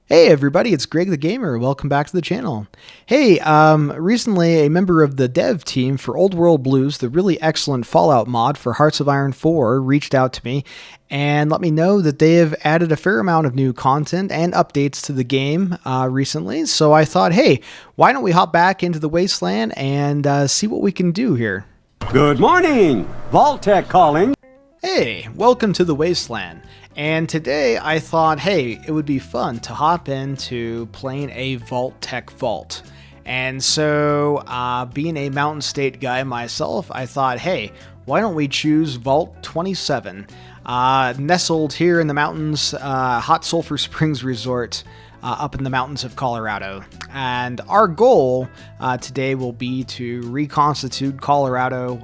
Hey everybody, it's Greg the Gamer. Welcome back to the channel. Hey, recently a member of the dev team for Old World Blues, the really excellent Fallout mod for Hearts of Iron 4, reached out to me and let me know that they have added a fair amount of new content and updates to the game recently. So I thought, hey, why don't we hop back into the Wasteland and see what we can do here. Good morning! Vault-Tec calling. Hey, welcome to the Wasteland. And today I thought, hey, it would be fun to hop into playing a Vault-Tec vault. And so, being a Mountain State guy myself, I thought, hey, why don't we choose Vault 27? Nestled here in the mountains, Hot Sulphur Springs Resort, up in the mountains of Colorado. And our goal today will be to reconstitute Colorado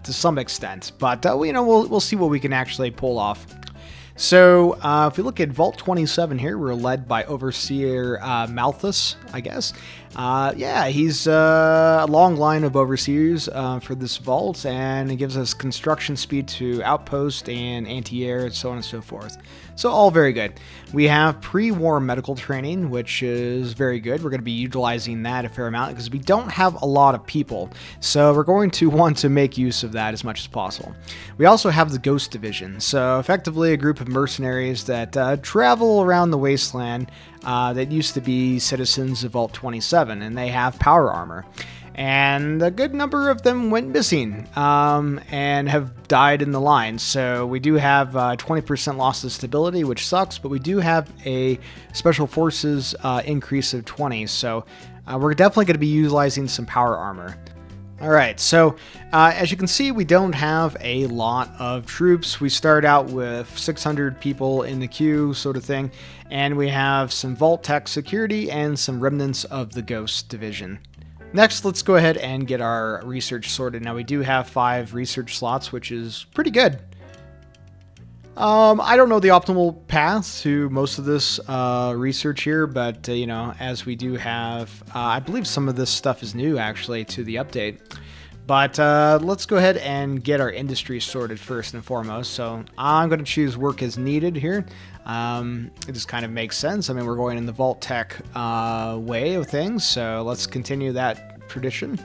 to some extent. But, we'll see what we can actually pull off. So, if we look at Vault 27 here, we're led by Overseer Malthus, I guess. Yeah, he's a long line of overseers for this vault, and it gives us construction speed to outpost and anti-air, and so on and so forth. So, all very good. We have pre-war medical training, which is very good. We're going to be utilizing that a fair amount because we don't have a lot of people. So, we're going to want to make use of that as much as possible. We also have the Ghost Division. So, effectively a group of mercenaries that travel around the wasteland that used to be citizens of Vault 27, and they have power armor. And a good number of them went missing and have died in the line. So we do have 20% loss of stability, which sucks, but we do have a Special Forces increase of 20. So we're definitely going to be utilizing some power armor. Alright, so as you can see, we don't have a lot of troops. We start out with 600 people in the queue, sort of thing, and we have some Vault-Tec security and some remnants of the Ghost Division. Next, let's go ahead and get our research sorted. Now, we do have 5 research slots, which is pretty good. I don't know the optimal path to most of this research here, but, as we do have, I believe some of this stuff is new, actually, to the update. But let's go ahead and get our industry sorted first and foremost. So I'm going to choose work as needed here. It just kind of makes sense. I mean, we're going in the Vault-Tec way of things, so let's continue that tradition.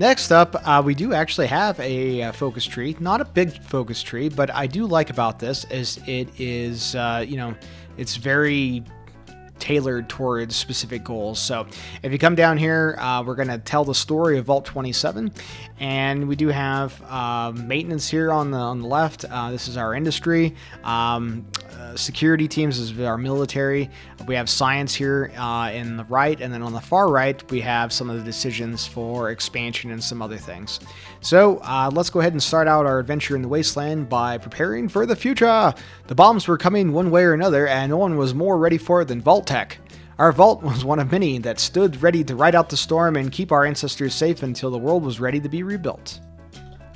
Next up, we do actually have a focus tree. Not a big focus tree, but I do like about this is it is, it's very tailored towards specific goals. So if you come down here, we're going to tell the story of Vault 27, and we do have maintenance here on the left. This is our industry. Security teams is our military. We have science here in the right, and then on the far right we have some of the decisions for expansion and some other things. So let's go ahead and start out our adventure in the Wasteland by preparing for the future. The bombs were coming one way or another, and no one was more ready for it than Vault-Tec. Our vault was one of many that stood ready to ride out the storm and keep our ancestors safe until the world was ready to be rebuilt.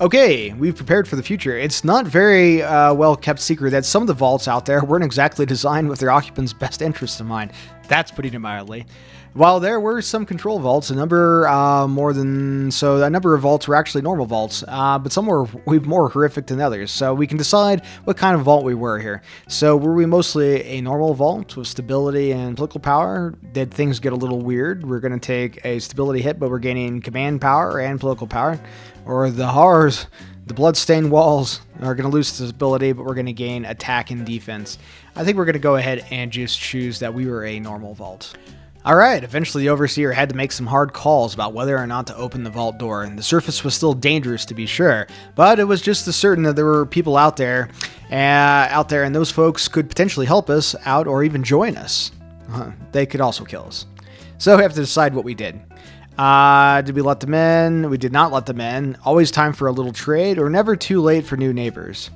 Okay, we've prepared for the future. It's not very well kept secret that some of the vaults out there weren't exactly designed with their occupants' best interests in mind. That's putting it mildly. While there were some control vaults, a number of vaults were actually normal vaults, but some were more horrific than others. So we can decide what kind of vault we were here. So were we mostly a normal vault with stability and political power? Did things get a little weird? We're going to take a stability hit, but we're gaining command power and political power. Or the horrors, the bloodstained walls are going to lose stability, but we're going to gain attack and defense. I think we're going to go ahead and just choose that we were a normal vault. Alright, eventually the Overseer had to make some hard calls about whether or not to open the vault door, and the surface was still dangerous to be sure, but it was just as certain that there were people out there, and those folks could potentially help us out or even join us. They could also kill us. So we have to decide what we did. Did we let them in? We did not let them in. Always time for a little trade, or never too late for new neighbors.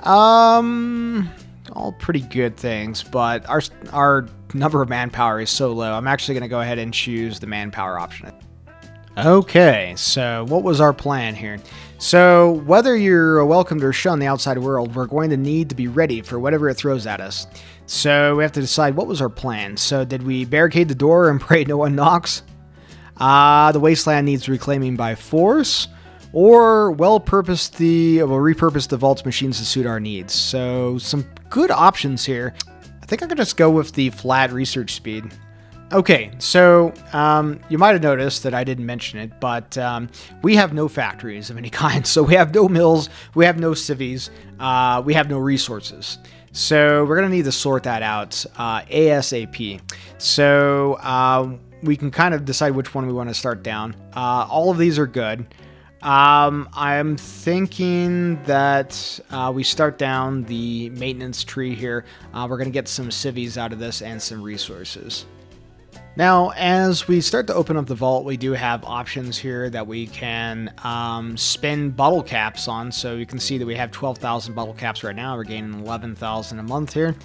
All pretty good things, but our number of manpower is so low. I'm actually going to go ahead and choose the manpower option. Okay, so what was our plan here? So whether you're welcomed or shunned the outside world, we're going to need to be ready for whatever it throws at us. So we have to decide what was our plan. So did we barricade the door and pray no one knocks? The wasteland needs reclaiming by force, or repurpose the vault's machines to suit our needs. So some good options here. I think I'm going to just go with the flat research speed. Okay, so you might have noticed that I didn't mention it, but we have no factories of any kind. So we have no mills, we have no civies, we have no resources. So we're going to need to sort that out ASAP. So we can kind of decide which one we want to start down. All of these are good. I'm thinking that we start down the maintenance tree here. We're going to get some civies out of this and some resources. Now, as we start to open up the vault, we do have options here that we can spend bottle caps on. So you can see that we have 12,000 bottle caps right now. We're gaining 11,000 a month here.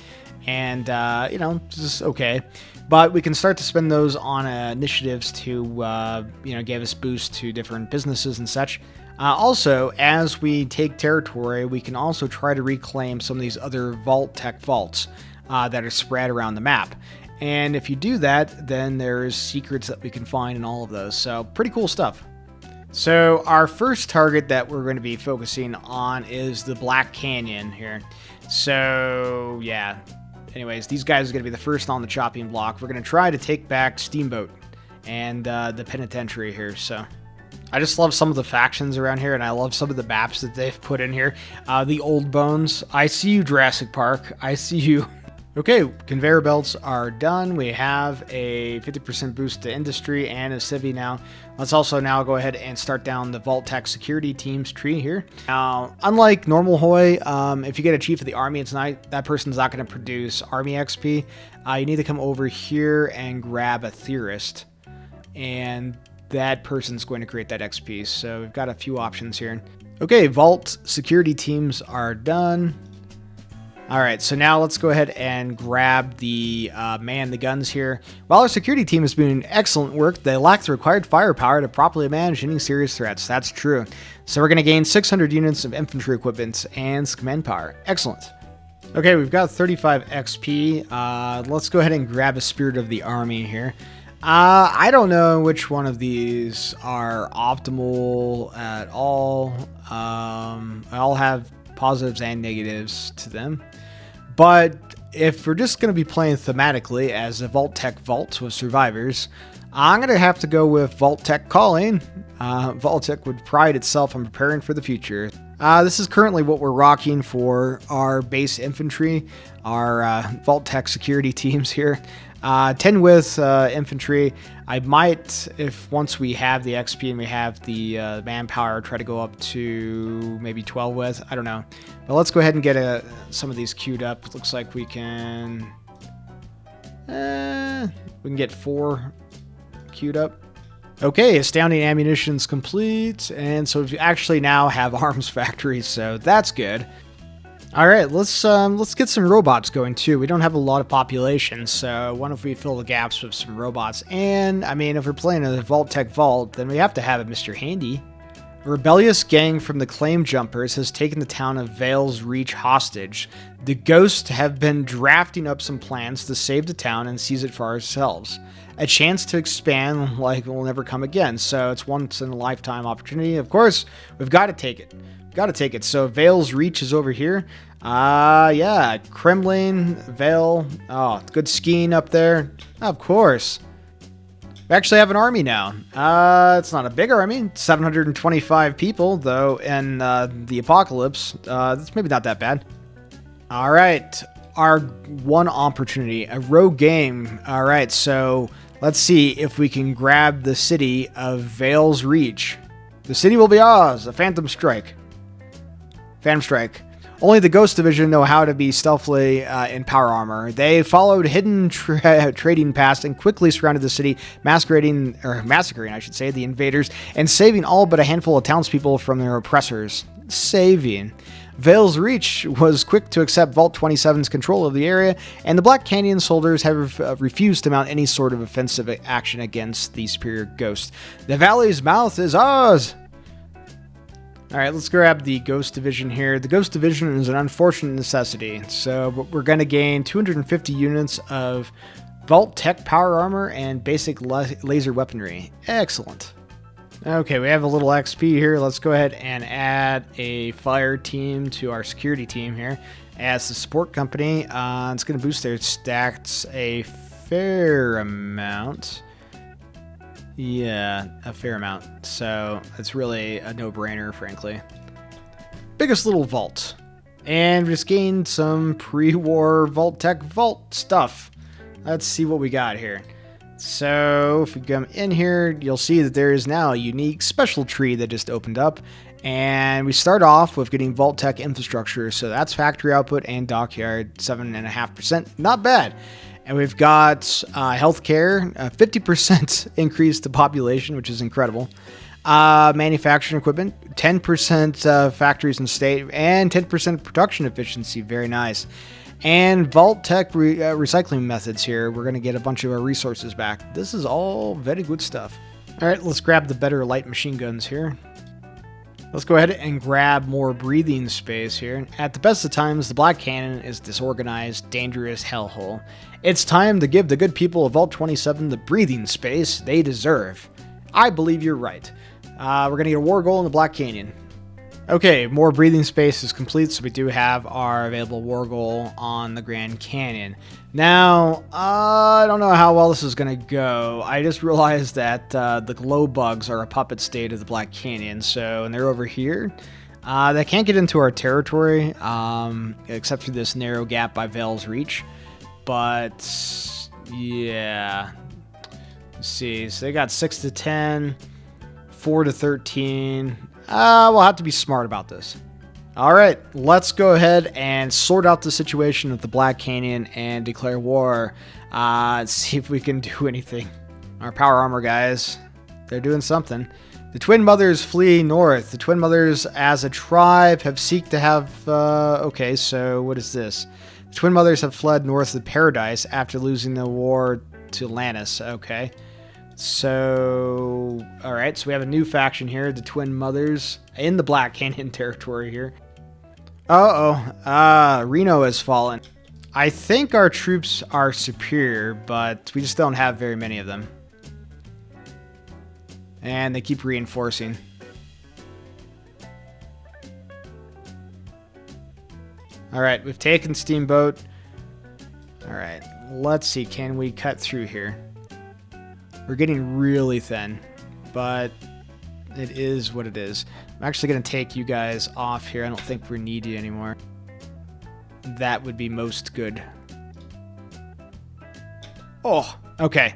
And, you know, this is okay. But we can start to spend those on initiatives to, you know, give us boost to different businesses and such. Also, as we take territory, we can also try to reclaim some of these other Vault-Tec vaults that are spread around the map. And if you do that, then there's secrets that we can find in all of those. So pretty cool stuff. So our first target that we're going to be focusing on is the Black Canyon here. So yeah, anyways, these guys are going to be the first on the chopping block. We're going to try to take back Steamboat and the penitentiary here. So I just love some of the factions around here, and I love some of the maps that they've put in here. The Old Bones. I see you, Jurassic Park. I see you. Okay, conveyor belts are done. We have a 50% boost to industry and a civvy now. Let's also now go ahead and start down the Vault-Tec security team's tree here. Now, unlike normal HOI, if you get a chief of the army, that person's not going to produce army XP. You need to come over here and grab a theorist, and that person's going to create that XP. So we've got a few options here. Okay, Vault security teams are done. All right, so now let's go ahead and grab the man the guns here. While our security team is doing excellent work, they lack the required firepower to properly manage any serious threats. That's true. So we're going to gain 600 units of infantry equipment and command power. Excellent. Okay, we've got 35 XP. Let's go ahead and grab a Spirit of the Army here. I don't know which one of these are optimal at all. I'll have positives and negatives to them. But if we're just going to be playing thematically as a Vault-Tec vault with survivors, I'm going to have to go with Vault-Tec Calling. Vault-Tec would pride itself on preparing for the future. This is currently what we're rocking for our base infantry, our Vault-Tec security teams here. 10 with infantry. I might, if once we have the XP and we have the manpower, try to go up to maybe 12 with. I don't know. But let's go ahead and get some of these queued up. It looks like we can get 4 queued up. Okay, astounding ammunition's complete, and so we actually now have arms factories, so that's good. All right, let's get some robots going too. We don't have a lot of population, so why don't we fill the gaps with some robots? And I mean, if we're playing a Vault-Tec vault, then we have to have a Mr. Handy. A rebellious gang from the Claim Jumpers has taken the town of Vale's Reach hostage. The Ghosts have been drafting up some plans to save the town and seize it for ourselves. A chance to expand like will never come again, so it's once in a lifetime opportunity. Of course, we've got to take it. Got to take it. So Vale's Reach is over here. Yeah, Kremlin, Vale. Oh, good skiing up there. Of course. We actually have an army now. It's not a big army. 725 people, though, in the apocalypse. That's maybe not that bad. All right. Our one opportunity, a rogue game. All right, so let's see if we can grab the city of Vale's Reach. The city will be ours. A Phantom Strike. Phantom Strike. Only the Ghost Division know how to be stealthily in power armor. They followed hidden trading paths and quickly surrounded the city, massacring, I should say, the invaders, and saving all but a handful of townspeople from their oppressors. Saving. Vale's Reach was quick to accept Vault 27's control of the area, and the Black Canyon soldiers have refused to mount any sort of offensive action against the superior Ghost. The valley's mouth is ours! Alright, let's grab the Ghost Division here. The Ghost Division is an unfortunate necessity, so we're going to gain 250 units of Vault-Tec power armor and basic laser weaponry. Excellent. Okay, we have a little XP here. Let's go ahead and add a fire team to our security team here. as the support company. It's going to boost their stats a fair amount. Yeah, a fair amount. So it's really a no-brainer, frankly. Biggest little vault. And we just gained some pre-war Vault-Tec vault stuff. Let's see what we got here. So if we come in here, you'll see that there is now a unique special tree that just opened up. And we start off with getting Vault-Tec infrastructure. So that's factory output and dockyard, 7.5%. Not bad. And we've got healthcare, 50% increase to population, which is incredible. Manufacturing equipment, 10% factories and state, and 10% production efficiency. Very nice. And Vault-Tec recycling methods here. We're going to get a bunch of our resources back. This is all very good stuff. All right, let's grab the better light machine guns here. Let's go ahead and grab more breathing space here. At the best of times, the Black Cannon is disorganized, dangerous hellhole. It's time to give the good people of Vault 27 the breathing space they deserve. I believe you're right. We're going to get a war goal in the Black Canyon. Okay, more breathing space is complete, so we do have our available war goal on the Grand Canyon. Now, I don't know how well this is going to go. I just realized that the glow bugs are a puppet state of the Black Canyon, so and they're over here. They can't get into our territory, except for this narrow gap by Vale's Reach. But, yeah. Let's see, so they got 6 to 10, 4 to 13. We'll have to be smart about this. All right, let's go ahead and sort out the situation with the Black Canyon and declare war. See if we can do anything. Our power armor guys, they're doing something. The Twin Mothers flee north. The Twin Mothers as a tribe have seek to have... okay, so what is this? The Twin Mothers have fled north of Paradise after losing the war to Lannis. Okay. So, alright, so we have a new faction here, the Twin Mothers, in the Black Canyon territory here. Reno has fallen. I think our troops are superior, but we just don't have very many of them. And they keep reinforcing. Alright, we've taken Steamboat. Alright, let's see, can we cut through here? We're getting really thin, but it is what it is. I'm actually going to take you guys off here. I don't think we need you anymore. That would be most good. Oh, okay.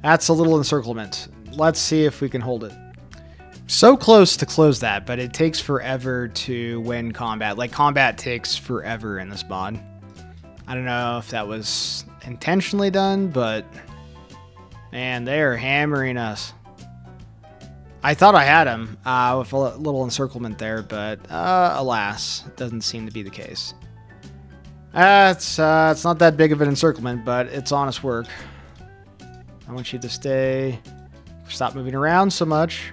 That's a little encirclement. Let's see if we can hold it. So close to close that, but it takes forever to win combat. Like, combat takes forever in this mod. I don't know if that was intentionally done, but... man, they are hammering us. I thought I had him with a little encirclement there, but alas, it doesn't seem to be the case. It's not that big of an encirclement, but it's honest work. I want you to stay. Stop moving around so much.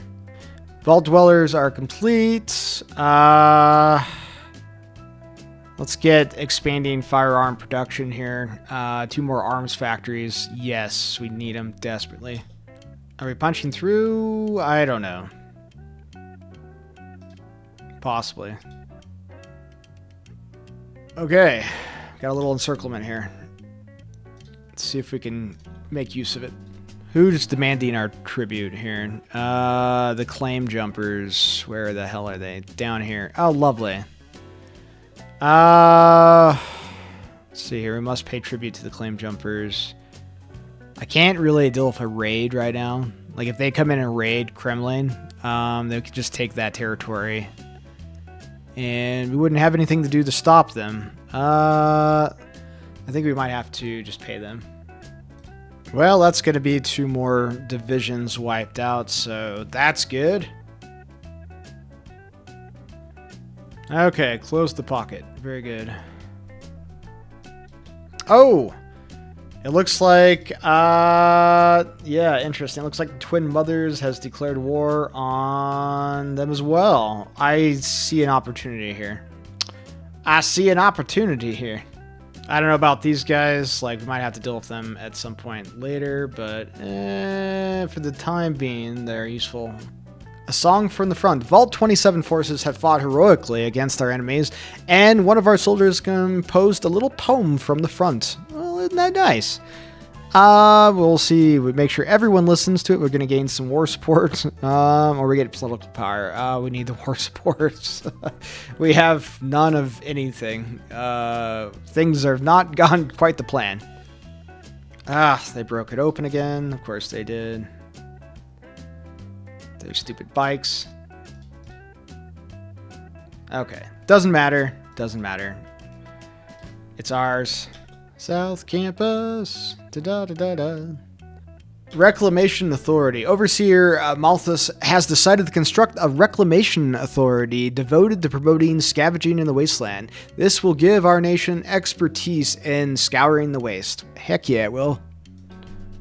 Vault Dwellers are complete. Let's get expanding firearm production here. 2 more arms factories. Yes, we need them desperately. Are we punching through? I don't know. Possibly. Okay. Got a little encirclement here. Let's see if we can make use of it. Who's demanding our tribute here? The claim jumpers. Where the hell are they? Down here. Oh, lovely. Let's see here. We must pay tribute to the claim jumpers. I can't really deal with a raid right now. Like, if they come in and raid Kremlin, they could just take that territory. And we wouldn't have anything to do to stop them. I think we might have to just pay them. Well, that's going to be 2 more divisions wiped out, so that's good. Okay, close the pocket. Very good. Oh! It looks like, yeah, interesting. It looks like the Twin Mothers has declared war on them as well. I see an opportunity here. I see an opportunity here. I don't know about these guys. Like, we might have to deal with them at some point later, but for the time being, they're useful. A song from the front. Vault 27 forces have fought heroically against our enemies, and one of our soldiers composed a little poem from the front. Well, isn't that nice? We'll see. We make sure everyone listens to it. We're going to gain some war support, or we get political power. We need the war support. We have none of anything. Things have not gone quite the plan. They broke it open again. Of course they did. Their stupid bikes. Okay. Doesn't matter. Doesn't matter. It's ours. South Campus. Da-da-da-da-da. Reclamation Authority. Overseer Malthus has decided to construct a reclamation authority devoted to promoting scavenging in the Wasteland. This will give our nation expertise in scouring the waste. Heck yeah, it will.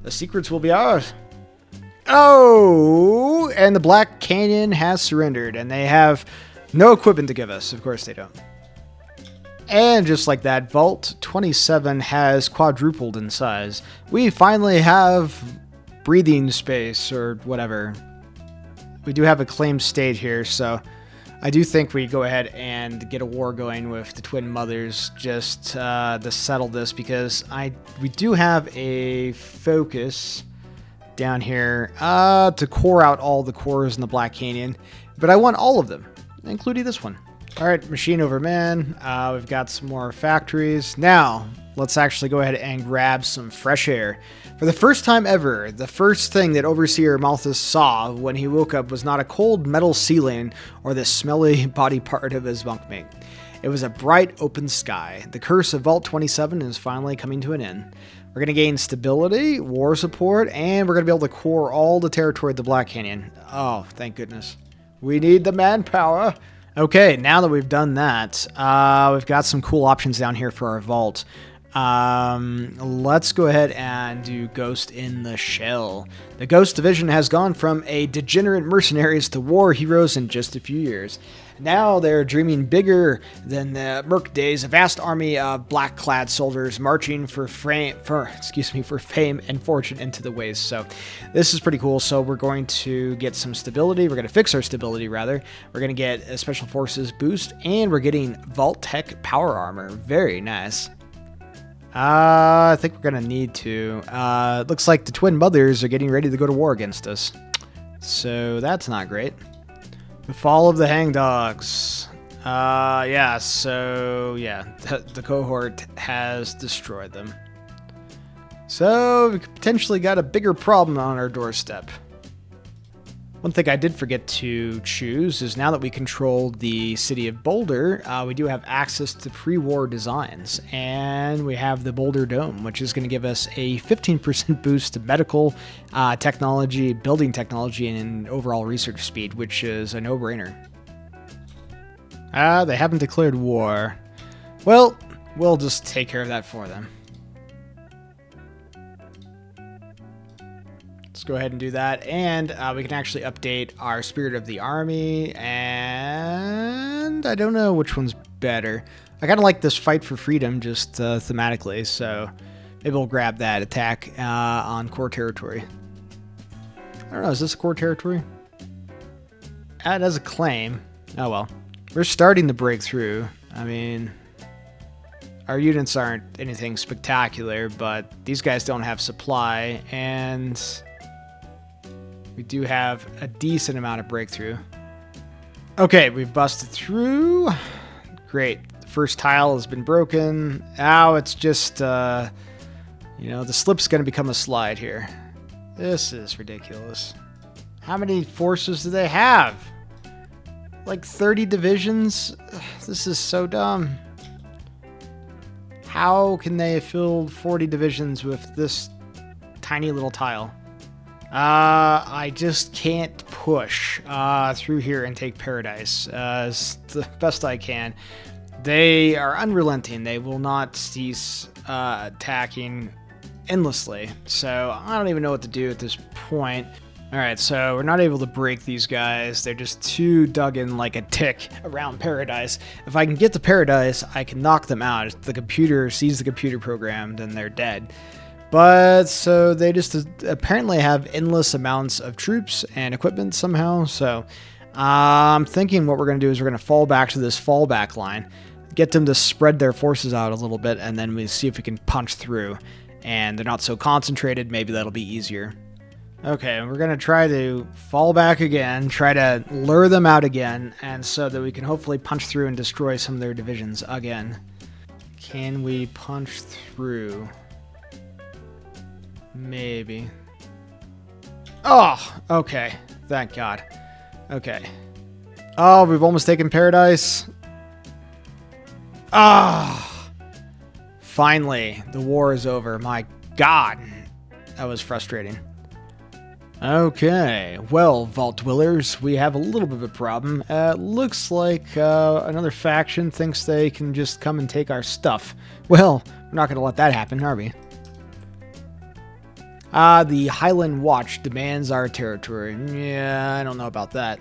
The secrets will be ours. Oh, and the Black Canyon has surrendered, and they have no equipment to give us. Of course they don't. And just like that, Vault 27 has quadrupled in size. We finally have breathing space, or whatever. We do have a claimed state here, so I do think we go ahead and get a war going with the Twin Mothers just to settle this, because we do have a focus down here to core out all the cores in the Black Canyon, but I want all of them, including this one. All right, machine over man. We've got some more factories. Now, let's actually go ahead and grab some fresh air. For the first time ever, the first thing that Overseer Malthus saw when he woke up was not a cold metal ceiling or the smelly body part of his bunkmate. It was a bright open sky. The curse of Vault 27 is finally coming to an end. We're going to gain stability, war support, and we're going to be able to core all the territory of the Black Canyon. Oh, thank goodness. We need the manpower. Okay, now that we've done that, we've got some cool options down here for our vault. Let's go ahead and do Ghost in the Shell. The Ghost Division has gone from a degenerate mercenaries to war heroes in just a few years. Now they're dreaming bigger than the Merc days, a vast army of black-clad soldiers marching for fame and fortune into the waste. So this is pretty cool. So we're going to get some stability. We're going to fix our stability, rather. We're going to get a Special Forces boost, and we're getting Vault Tech power armor. Very nice. I think we're going to need to. It looks like the Twin Mothers are getting ready to go to war against us. So that's not great. The Fall of the Hangdogs. The cohort has destroyed them. So we potentially got a bigger problem on our doorstep. One thing I did forget to choose is now that we control the city of Boulder, we do have access to pre-war designs. And we have the Boulder Dome, which is going to give us a 15% boost to medical technology, building technology, and overall research speed, which is a no-brainer. They haven't declared war. Well, we'll just take care of that for them. Let's go ahead and do that, and we can actually update our Spirit of the Army, and I don't know which one's better. I kind of like this Fight for Freedom just thematically, so maybe we'll grab that attack on core territory. I don't know, is this a core territory? It has a claim. Oh well. We're starting to break through. I mean, our units aren't anything spectacular, but these guys don't have supply, and we do have a decent amount of breakthrough. Okay, we've busted through. Great. The first tile has been broken. Now it's just, the slip's going to become a slide here. This is ridiculous. How many forces do they have? Like 30 divisions? This is so dumb. How can they have filled 40 divisions with this tiny little tile? I just can't push through here and take Paradise as the best I can. They are unrelenting. They will not cease attacking endlessly. So I don't even know what to do at this point. Alright, so we're not able to break these guys. They're just too dug in like a tick around Paradise. If I can get to Paradise, I can knock them out. If the computer sees the computer program, then they're dead. But so they just apparently have endless amounts of troops and equipment somehow. So I'm thinking what we're going to do is we're going to fall back to this fallback line, get them to spread their forces out a little bit, and then we see if we can punch through. And they're not so concentrated. Maybe that'll be easier. Okay, we're going to try to fall back again, try to lure them out again, and so that we can hopefully punch through and destroy some of their divisions again. Can we punch through? Maybe. Oh, okay. Thank God. Okay. Oh, we've almost taken Paradise. Ah. Finally, the war is over. My God. That was frustrating. Okay. Well, Vault Dwellers, we have a little bit of a problem. Looks like another faction thinks they can just come and take our stuff. Well, we're not going to let that happen, are we? The Highland Watch demands our territory. Yeah, I don't know about that.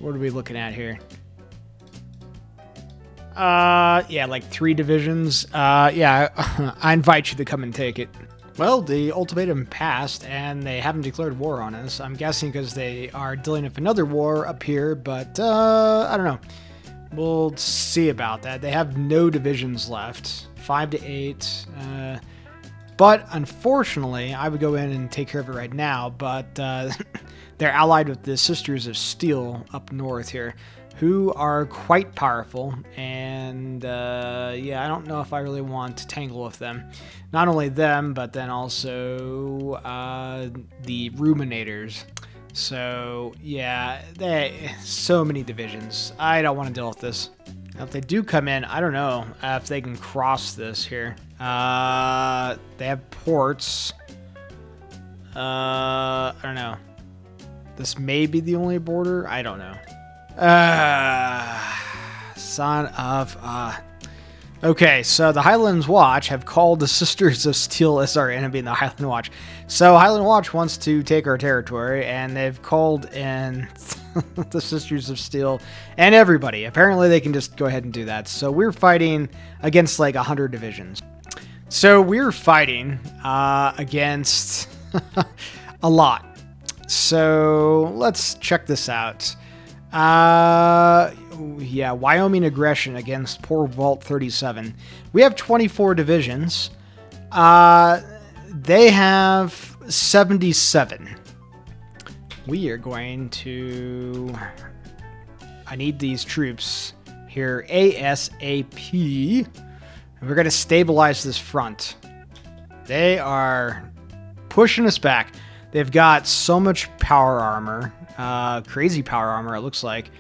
What are we looking at here? Yeah, like 3 divisions. Yeah, I invite you to come and take it. Well, the ultimatum passed, and they haven't declared war on us. I'm guessing because they are dealing with another war up here, but, I don't know. We'll see about that. They have no divisions left. 5 to 8. But, unfortunately, I would go in and take care of it right now, but, they're allied with the Sisters of Steel up north here, who are quite powerful, and yeah, I don't know if I really want to tangle with them. Not only them, but then also the Ruminators. So yeah, so many divisions. I don't want to deal with this. Now, if they do come in, I don't know if they can cross this here. They have ports. I don't know. This may be the only border. I don't know. Son of Okay, so the Highlands Watch have called the Sisters of Steel as our enemy in the Highland Watch. So Highland Watch wants to take our territory, and they've called in the Sisters of Steel and everybody. Apparently they can just go ahead and do that. So we're fighting against like 100 divisions. So we're fighting against a lot. So let's check this out. Yeah, Wyoming aggression against poor Vault 37. We have 24 divisions. They have 77. We are going to... I need these troops here ASAP. And we're going to stabilize this front. They are pushing us back. They've got so much power armor. Crazy power armor, it looks like.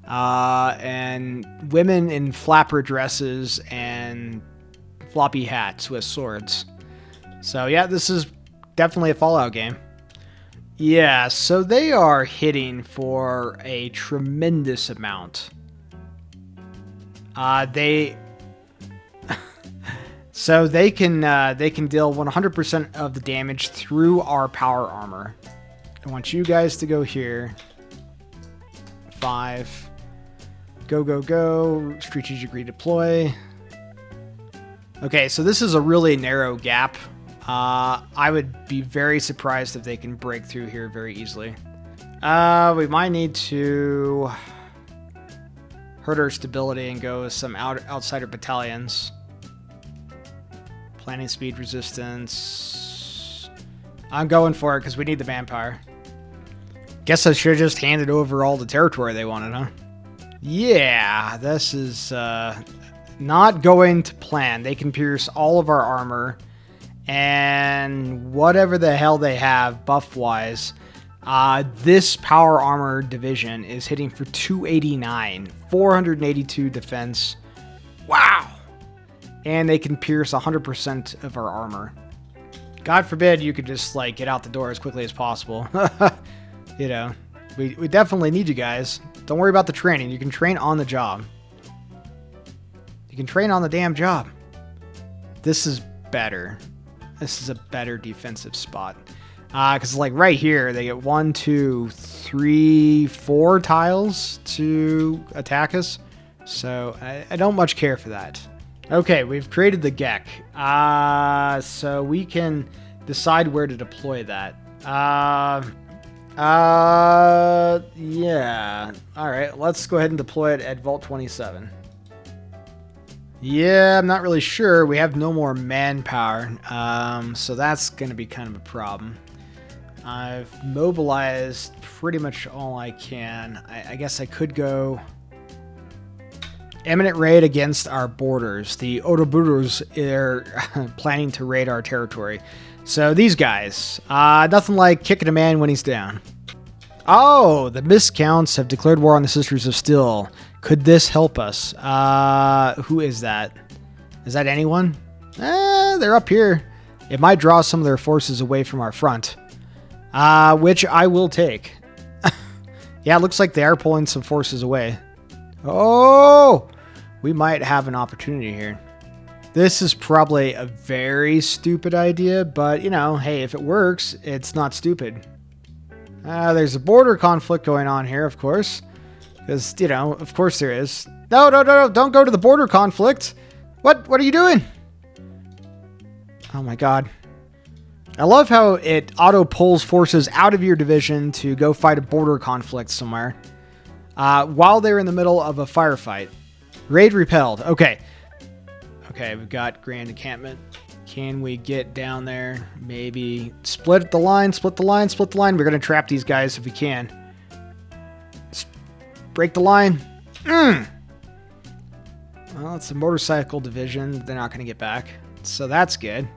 And women in flapper dresses and floppy hats with swords. So yeah, this is definitely a Fallout game. Yeah, so they are hitting for a tremendous amount. So they can deal 100% of the damage through our power armor. I want you guys to go here. 5. Go, go, go. Strategic redeploy. Okay, so this is a really narrow gap. I would be very surprised if they can break through here very easily. We might need to hurt our stability and go with some outsider battalions. Planning speed resistance. I'm going for it because we need the manpower. Guess I should have just handed over all the territory they wanted, huh? Yeah, this is not going to plan. They can pierce all of our armor. And whatever the hell they have buff-wise, this power armor division is hitting for 289. 482 defense. Wow! And they can pierce 100% of our armor. God forbid you could just, like, get out the door as quickly as possible. You know, we definitely need you guys. Don't worry about the training. You can train on the job. You can train on the damn job. This is better. This is a better defensive spot. Because, like, right here, they get 1, 2, 3, 4 tiles to attack us. So, I don't much care for that. Okay, we've created the GEC. So we can decide where to deploy that. Yeah. All right, let's go ahead and deploy it at Vault 27. Yeah, I'm not really sure. We have no more manpower, so that's going to be kind of a problem. I've mobilized pretty much all I can. I guess I could go imminent raid against our borders. The Ouroboros are planning to raid our territory. So these guys, nothing like kicking a man when he's down. Oh, the Miscounts have declared war on the Sisters of Steel. Could this help us? Who is that? Is that anyone? They're up here. It might draw some of their forces away from our front. Which I will take. Yeah, it looks like they are pulling some forces away. Oh! We might have an opportunity here. This is probably a very stupid idea, but, you know, hey, if it works, it's not stupid. There's a border conflict going on here, of course. Because, you know, of course there is. No, don't go to the border conflict. What are you doing? Oh my god. I love how it auto-pulls forces out of your division to go fight a border conflict somewhere. While they're in the middle of a firefight. Raid repelled. Okay. Okay, we've got Grand Encampment. Can we get down there? Maybe split the line, split the line, split the line. We're going to trap these guys if we can. Break the line. Well, it's a motorcycle division. They're not going to get back. So that's good.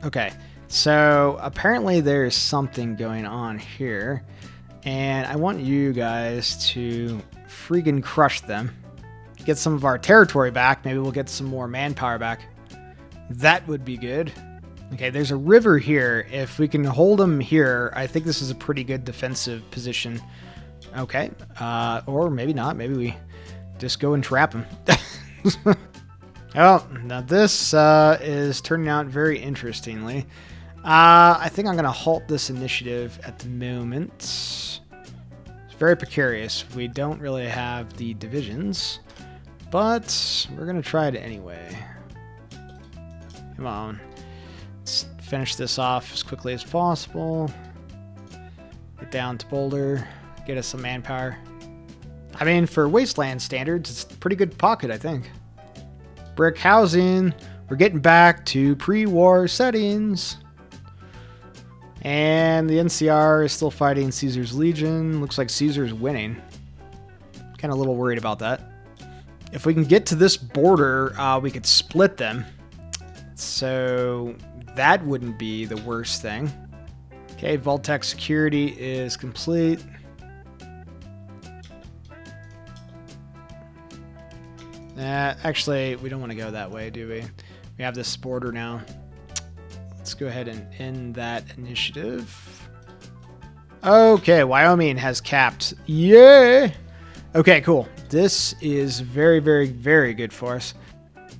Okay. So apparently there's something going on here. And I want you guys to freaking crush them. Get some of our territory back. Maybe we'll get some more manpower back. That would be good. Okay, there's a river here. If we can hold them here, I think this is a pretty good defensive position. Okay, or maybe not. Maybe we just go and trap them. Oh, now this is turning out very interestingly. I think I'm going to halt this initiative at the moment. It's very precarious. We don't really have the divisions, but we're going to try it anyway. Come on. Let's finish this off as quickly as possible. Get down to Boulder. Get us some manpower. I mean, for Wasteland standards, it's a pretty good pocket, I think. Brick housing. We're getting back to pre-war settings. And the NCR is still fighting Caesar's Legion. Looks like Caesar's winning. Kind of a little worried about that. If we can get to this border, we could split them. So that wouldn't be the worst thing. Okay, Vault-Tec security is complete. Actually, we don't want to go that way, do we? We have this border now. Let's go ahead and end that initiative. Okay, Wyoming has capped. Yay! Okay, cool. This is very, very, very good for us.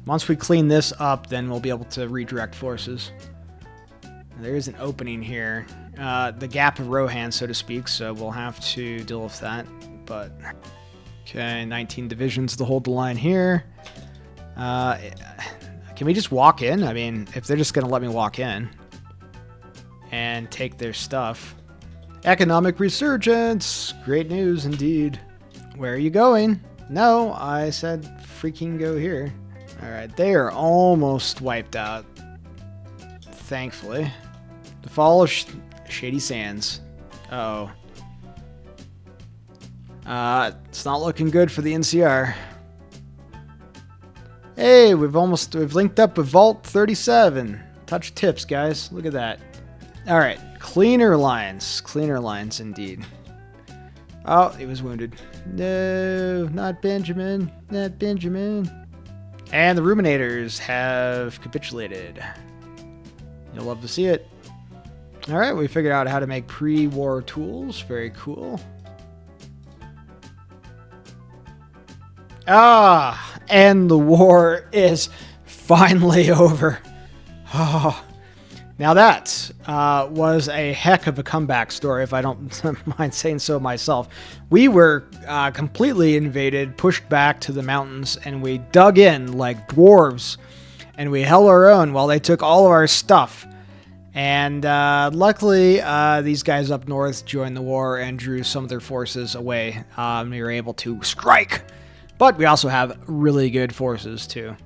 Once we clean this up, then we'll be able to redirect forces. There is an opening here. The gap of Rohan, so to speak, so we'll have to deal with that. But okay, 19 divisions to hold the line here. Can we just walk in? I mean, if they're just going to let me walk in and take their stuff. Economic resurgence. Great news indeed. Where are you going? No, I said freaking go here. All right, they are almost wiped out. Thankfully. The fall of Shady Sands. Uh-oh. It's not looking good for the NCR. Hey, we've linked up with Vault 37. Touch tips, guys. Look at that. All right, cleaner lines indeed. Oh, he was wounded. No, not Benjamin, not Benjamin. And the Ruminators have capitulated. You'll love to see it. All right, we figured out how to make pre-war tools. Very cool. Ah, and the war is finally over. Oh, Now that was a heck of a comeback story, if I don't mind saying so myself. We were completely invaded, pushed back to the mountains, and we dug in like dwarves, and we held our own while they took all of our stuff. And luckily, these guys up north joined the war and drew some of their forces away. We were able to strike, but we also have really good forces too.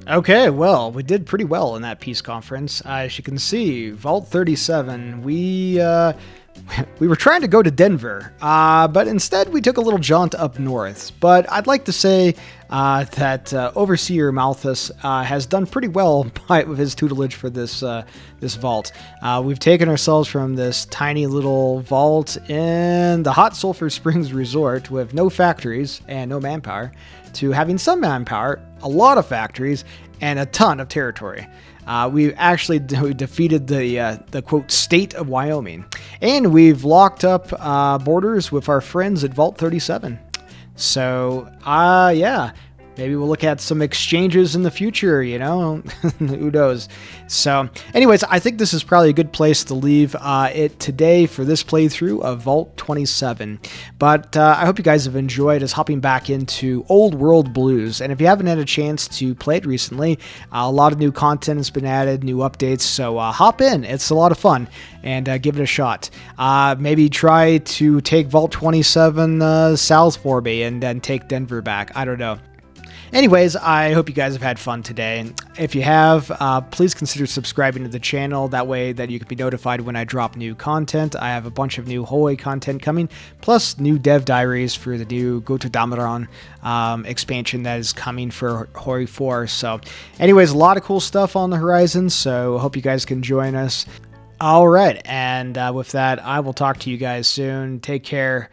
Okay, well, we did pretty well in that peace conference. As you can see, Vault 37, we were trying to go to Denver, but instead we took a little jaunt up north. But I'd like to say that Overseer Malthus has done pretty well with his tutelage for this vault. We've taken ourselves from this tiny little vault in the Hot Sulphur Springs Resort with no factories and no manpower to having some manpower, a lot of factories, and a ton of territory. We actually defeated the quote state of Wyoming, and we've locked up borders with our friends at Vault 37. So, yeah, maybe we'll look at some exchanges in the future, you know, who knows. So anyways, I think this is probably a good place to leave it today for this playthrough of Vault 27. But I hope you guys have enjoyed us hopping back into Old World Blues. And if you haven't had a chance to play it recently, a lot of new content has been added, new updates. So hop in. It's a lot of fun. And give it a shot. Maybe try to take Vault 27 south for me and then take Denver back. I don't know. Anyways, I hope you guys have had fun today. If you have, please consider subscribing to the channel. That way that you can be notified when I drop new content. I have a bunch of new HOI content coming, plus new dev diaries for the new Gotodamaron expansion that is coming for HOI4. So anyways, a lot of cool stuff on the horizon, so I hope you guys can join us. All right, and with that, I will talk to you guys soon. Take care.